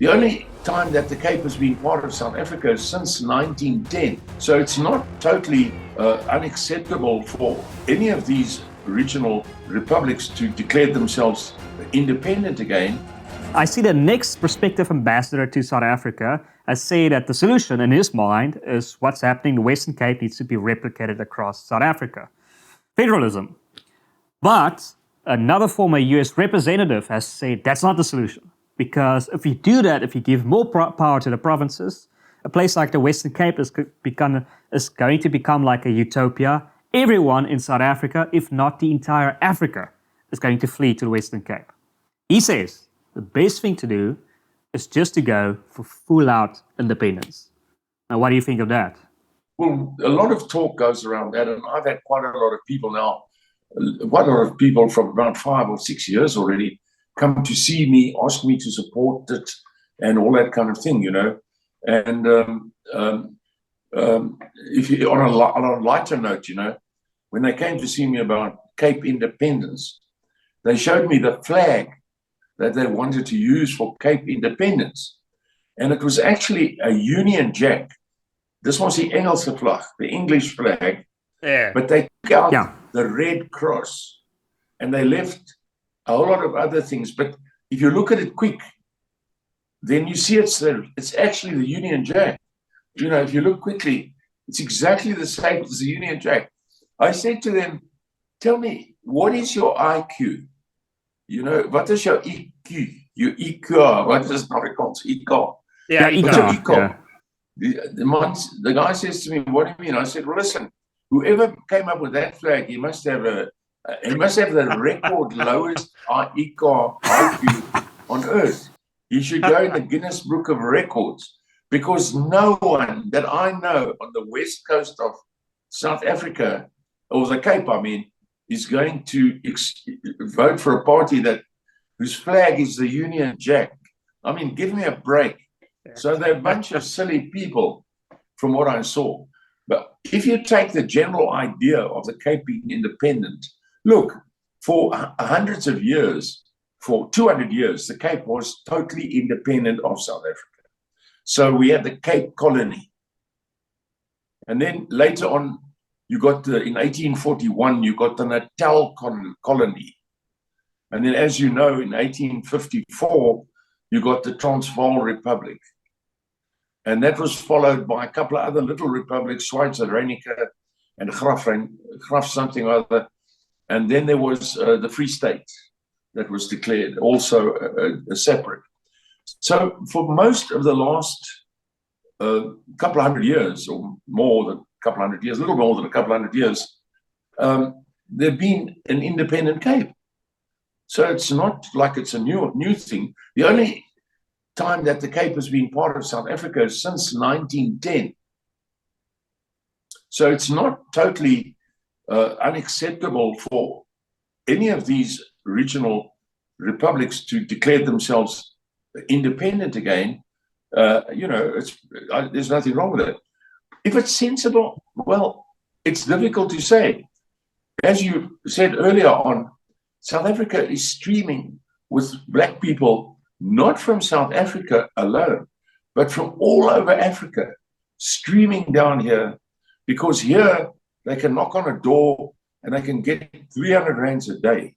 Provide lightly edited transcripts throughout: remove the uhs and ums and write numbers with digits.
The only time that the Cape has been part of South Africa is since 1910. So it's not totally unacceptable for any of these regional republics to declare themselves independent again. I see the next prospective ambassador to South Africa has said that the solution in his mind is what's happening in the Western Cape needs to be replicated across South Africa. Federalism. But another former US representative has said that's not the solution. Because if you do that, if you give more power to the provinces, a place like the Western Cape is going to become like a utopia. Everyone in South Africa, if not the entire Africa, is going to flee to the Western Cape. He says the best thing to do is just to go for full-out independence. Now, what do you think of that? Well, a lot of talk goes around that, and I've had quite a lot of people now, quite a lot of people from around 5 or 6 years already, come to see me, ask me to support it, and all that kind of thing, you know. And if you, on a lighter note, you know, when they came to see me about Cape independence, they showed me the flag that they wanted to use for Cape independence, and it was actually a Union Jack. This was the Engelse vlag, the English flag, but they took out the red cross, and they left a whole lot of other things. But if you look at it quick, then you see it's actually the Union Jack. You know, if you look quickly, it's exactly the same as the Union Jack. I said to them, tell me, what is your IQ? You know, what is your EQ? Your EQ, what is Afrikaans? EQ. Yeah, EQ. The guy says to me, what do you mean? I said, well, listen, whoever came up with that flag, he must have the record lowest IQ on earth. He should go in the Guinness Book of Records, because no one that I know on the west coast of South Africa, or the Cape, I mean, is going to vote for a party whose flag is the Union Jack. I mean, give me a break. So they're a bunch of silly people from what I saw. But if you take the general idea of the Cape being independent, look, for hundreds of years, for 200 years, the Cape was totally independent of South Africa. So we had the Cape Colony. And then later on, you got in 1841, you got the Natal Colony. And then, as you know, in 1854, you got the Transvaal Republic. And that was followed by a couple of other little republics, Schweizer, Reinicke, and Graf something or other. And then there was the Free State that was declared, also separate. So for most of the last couple of hundred years, or more than a couple of hundred years, a little more than a couple of hundred years, there've been an independent Cape. So it's not like it's a new thing. The only time that the Cape has been part of South Africa is since 1910. So it's not totally unacceptable for any of these regional republics to declare themselves independent again. You know, there's nothing wrong with it. If it's sensible, well, it's difficult to say. As you said earlier on, South Africa is streaming with black people, not from South Africa alone, but from all over Africa, streaming down here, because here they can knock on a door and they can get 300 rands a day.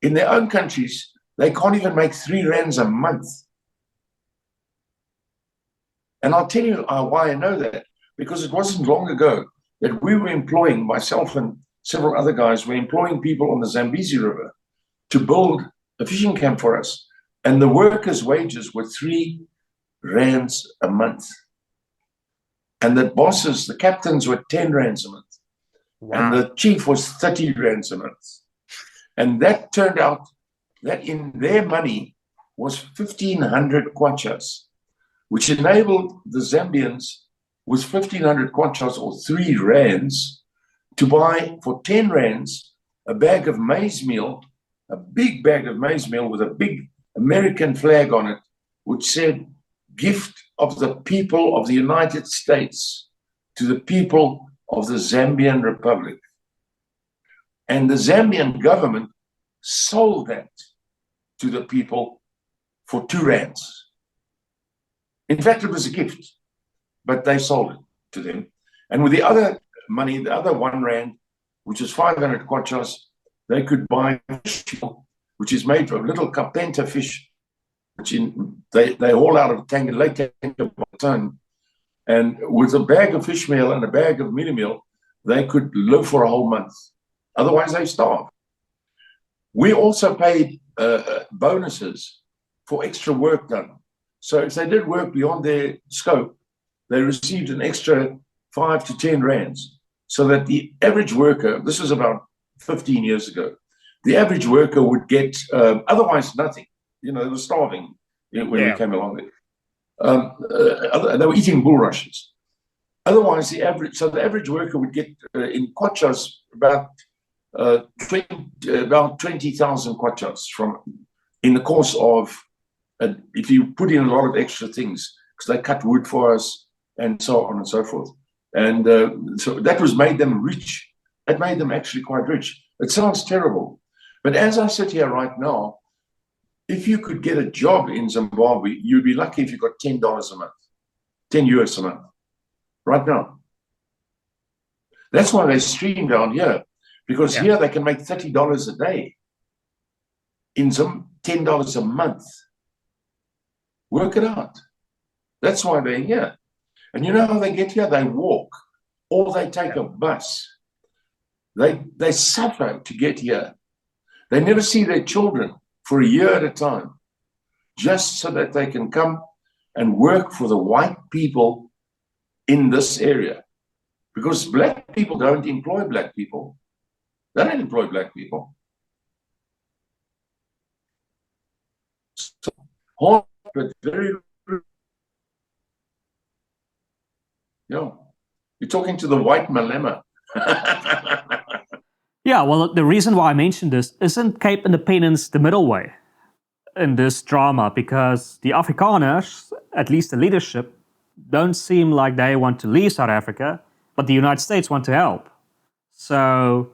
In their own countries, they can't even make 3 rands a month. And I'll tell you why I know that, because it wasn't long ago that we were employing, myself and several other guys were employing people on the Zambezi River to build a fishing camp for us. And the workers' wages were 3 rands a month. And the bosses, the captains, were 10 rands a month. Wow. And the chief was 30 rands a month. And that turned out that in their money was 1,500 kwachas, which enabled the Zambians with 1,500 kwachas, or 3 rands, to buy for 10 rands a bag of maize meal, a big bag of maize meal with a big American flag on it, which said, "Gift of the people of the United States to the people of the Zambian Republic." And the Zambian government sold that to the people for 2 rands. In fact, it was a gift, but they sold it to them. And with the other money, the other R1, which is 500 kwachas, they could buy fish, which is made from little kapenta fish, which they haul out of Lake Tanganyika by the ton. And with a bag of fish meal and a bag of mealie meal, they could live for a whole month. Otherwise, they starve. We also paid bonuses for extra work done. So if they did work beyond their scope, they received an extra 5 to 10 rands. So that the average worker, this was about 15 years ago, the average worker would get otherwise nothing. They were starving when we came along there. They were eating bulrushes. Otherwise, the average worker would get in kwachas about 20,000 kwachas in the course of, if you put in a lot of extra things, because they cut wood for us and so on and so forth. And so that was made them rich. It made them actually quite rich. It sounds terrible. But as I sit here right now, if you could get a job in Zimbabwe, you'd be lucky if you got $10 a month, 10 US a month, right now. That's why they stream down here, because here they can make $30 a day. In Zim, $10 a month. Work it out. That's why they're here. And you know how they get here? They walk, or they take a bus. They suffer to get here. They never see their children for a year at a time, just so that they can come and work for the white people in this area. Because black people don't employ black people. They don't employ black people. So hard, but very, you're talking to the white Malema. Yeah, well, the reason why I mentioned this isn't Cape Independence the middle way in this drama, because the Afrikaners, at least the leadership, don't seem like they want to leave South Africa, but the United States want to help. So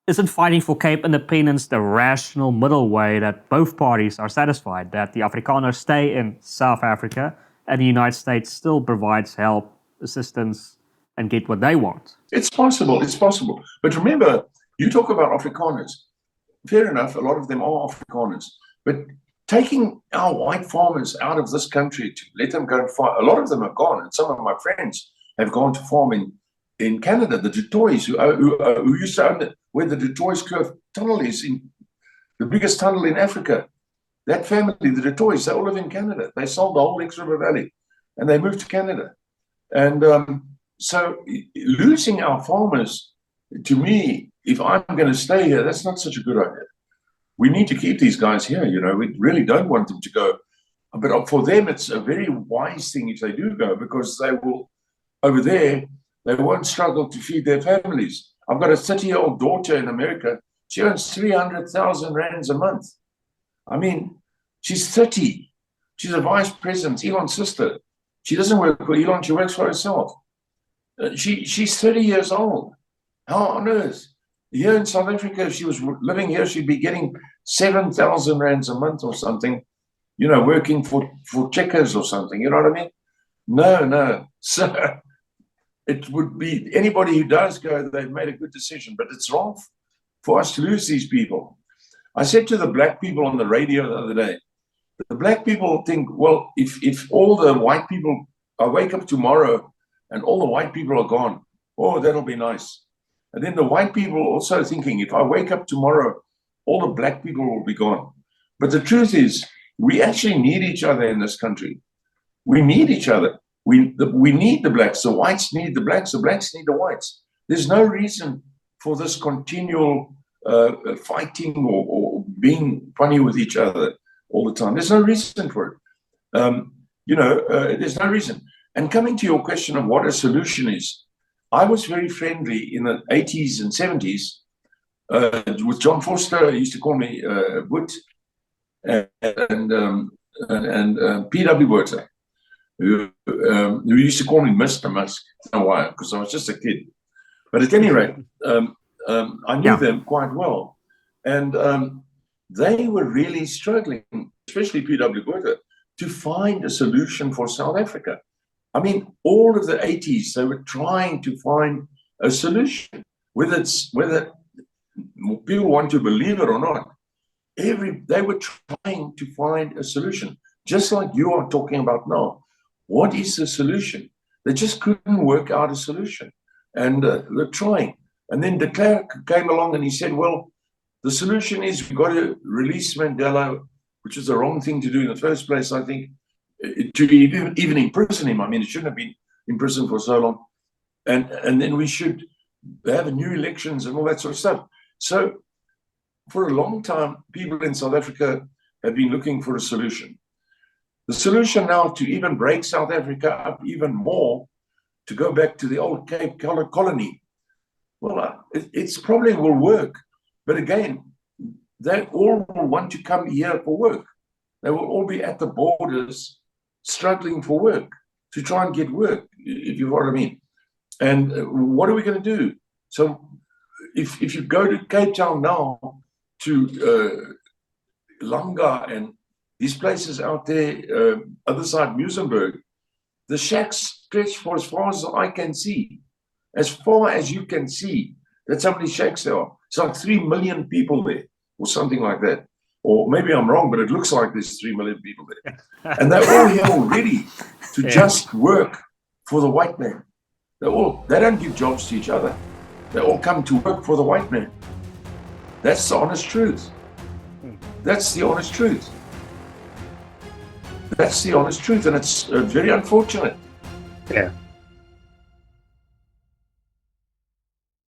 isn't fighting for Cape Independence the rational middle way that both parties are satisfied, that the Afrikaners stay in South Africa and the United States still provides help, assistance, and get what they want? It's possible, it's possible. But remember, you talk about Afrikaners. Fair enough, a lot of them are Afrikaners. But taking our white farmers out of this country to let them go and farm, a lot of them have gone, and some of my friends have gone to farm in Canada. The Dutoys, who used to own where the Dutoys Curve tunnel is, in the biggest tunnel in Africa. That family, the Dutoys, they all live in Canada. They sold the whole X River Valley, and they moved to Canada. And so losing our farmers, to me, if I'm going to stay here, that's not such a good idea. We need to keep these guys here, we really don't want them to go. But for them, it's a very wise thing if they do go, because they will, over there, they won't struggle to feed their families. I've got a 30-year-old daughter in America. She earns 300,000 rands a month. I mean, she's 30. She's a vice president, Elon's sister. She doesn't work for Elon, she works for herself. She's 30 years old. How on earth? Here in South Africa, if she was living here, she'd be getting 7,000 rands a month or something, working for Checkers or something, you know what I mean? No. So it would be, anybody who does go, they've made a good decision, but it's wrong for us to lose these people. I said to the black people on the radio the other day, the black people think, well, if all the white people, I wake up tomorrow and all the white people are gone, oh, that'll be nice. And then the white people also thinking, if I wake up tomorrow, all the black people will be gone. But the truth is, we actually need each other in this country. We need each other. We need the blacks. The whites need the blacks need the whites. There's no reason for this continual fighting or being funny with each other all the time. There's no reason for it. There's no reason. And coming to your question of what a solution is, I was very friendly in the 80s and 70s with John Foster. He used to call me Boet, and P.W. Botha, who used to call me Mr. Musk. I don't know why, because I was just a kid. But at any rate, I knew them quite well. And they were really struggling, especially P.W. Botha. to find a solution for South Africa. I mean, all of the 80s, they were trying to find a solution, whether people want to believe it or not. They were trying to find a solution, just like you are talking about now. What is the solution? They just couldn't work out a solution, and they're trying. And then de Klerk came along and he said, well, the solution is we've got to release Mandela, which is the wrong thing to do in the first place, I think, to even imprison him. I mean, it shouldn't have been in prison for so long. And then we should have new elections and all that sort of stuff. So for a long time, people in South Africa have been looking for a solution. The solution now to even break South Africa up even more, to go back to the old Cape colony, well, it's probably will work. But again, they all will want to come here for work. They will all be at the borders struggling for work, to try and get work, if you know what I mean. And what are we going to do? So if you go to Cape Town now, to Langa and these places out there, other side Muizenberg, the shacks stretch for as far as I can see. As far as you can see, that's how many shacks there are. It's like 3 million people there, or something like that. Or maybe I'm wrong, but it looks like there's 3 million people there. And they're all here already to just work for the white man. They don't give jobs to each other. They all come to work for the white man. That's the honest truth. That's the honest truth. That's the honest truth, and it's very unfortunate. Yeah.